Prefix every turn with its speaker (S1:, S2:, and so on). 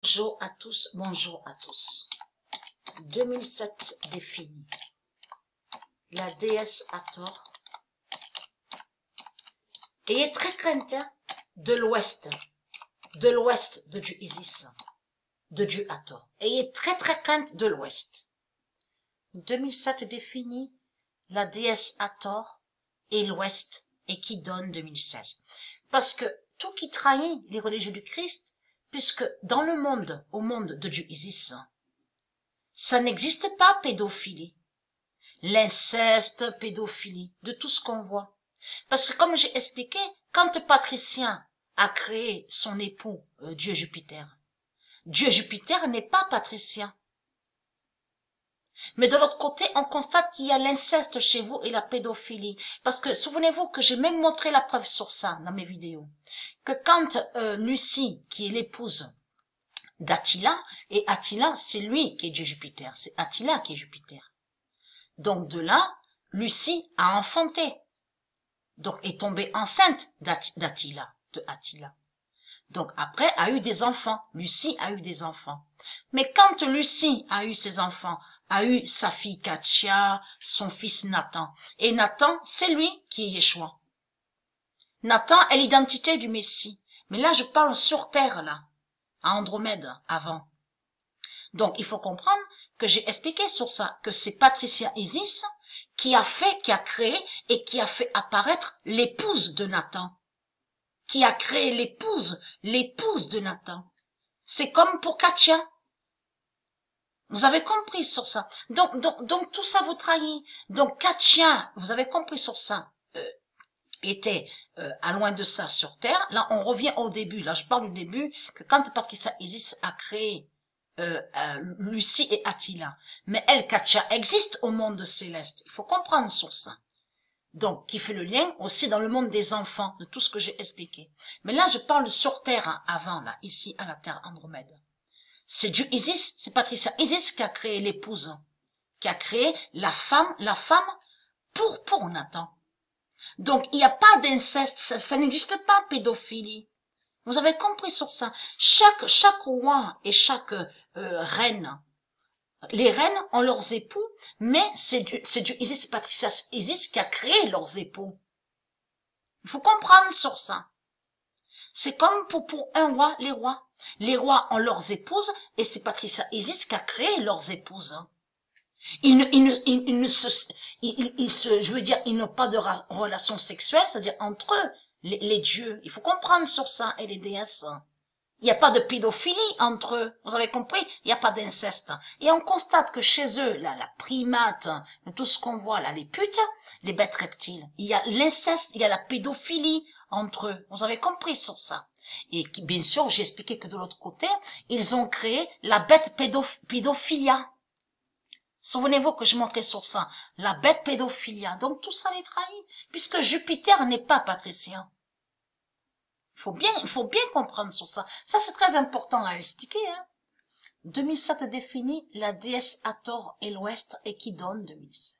S1: Bonjour à tous, bonjour à tous. 2007 défini. La déesse Hathor. Ayez très crainte de l'ouest de Dieu Isis, de Dieu Hathor. Ayez très crainte de l'ouest. 2007 défini. La déesse Hathor et l'ouest et qui donne 2016. Parce que tout qui trahit les religieux du Christ, puisque dans le monde, au monde de Dieu Isis, ça n'existe pas pédophilie. L'inceste, pédophilie, de tout ce qu'on voit. Parce que comme j'ai expliqué, quand Patricien a créé son époux, Dieu Jupiter n'est pas patricien. Mais de l'autre côté, on constate qu'il y a l'inceste chez vous et la pédophilie. Parce que souvenez-vous que j'ai même montré la preuve sur ça dans mes vidéos. Que quand Lucie, qui est l'épouse d'Attila, et Attila, c'est lui qui est Dieu Jupiter, c'est Attila qui est Jupiter. Donc de là, Lucie a enfanté. Donc est tombée enceinte d'Attila, de Attila. Donc après a eu des enfants. Lucie a eu des enfants. Mais quand Lucie a eu ses enfants, a eu sa fille Katia, son fils Nathan. Et Nathan, c'est lui qui est Yeshua. Nathan est l'identité du Messie. Mais là, je parle sur terre, là, à Andromède, avant. Donc, il faut comprendre que j'ai expliqué sur ça, que c'est Patricia Isis qui a créé et qui a fait apparaître l'épouse de Nathan. Qui a créé l'épouse de Nathan. C'est comme pour Katia. Vous avez compris sur ça. Donc tout ça vous trahit. Donc Katia, vous avez compris sur ça, était à loin de ça sur Terre. Là, on revient au début. Là, je parle du début, que quand Patricia Isis a créé Lucie et Attila. Mais elle, Katia, existe au monde céleste. Il faut comprendre sur ça. Donc, qui fait le lien aussi dans le monde des enfants, de tout ce que j'ai expliqué. Mais là, je parle sur Terre, hein, avant, là, ici, à la Terre Andromède. C'est Dieu Isis, c'est Patricia Isis qui a créé l'épouse, qui a créé la femme pour Nathan. Donc, il n'y a pas d'inceste, ça n'existe pas, pédophilie. Vous avez compris sur ça. Chaque roi et chaque reine, les reines ont leurs époux, mais c'est Dieu Isis, Patricia Isis qui a créé leurs époux. Il faut comprendre sur ça. C'est comme pour un roi, les rois. Les rois ont leurs épouses et c'est Patricia Isis qui a créé leurs épouses. Ils n'ont pas de relation sexuelle, c'est-à-dire entre eux, les dieux. Il faut comprendre sur ça et les déesses. Il n'y a pas de pédophilie entre eux. Vous avez compris? Il n'y a pas d'inceste. Et on constate que chez eux, là, la primate, tout ce qu'on voit là, les putes, les bêtes reptiles, il y a l'inceste, il y a la pédophilie entre eux. Vous avez compris sur ça? Et bien sûr, j'ai expliqué que de l'autre côté, ils ont créé la bête pédophilia. Souvenez-vous que je montrais sur ça. La bête pédophilia. Donc tout ça les trahit. Puisque Jupiter n'est pas patricien. Il faut bien comprendre sur ça. Ça, c'est très important à expliquer, hein. 2007 définit la déesse Hathor et l'Ouest et qui donne 2007.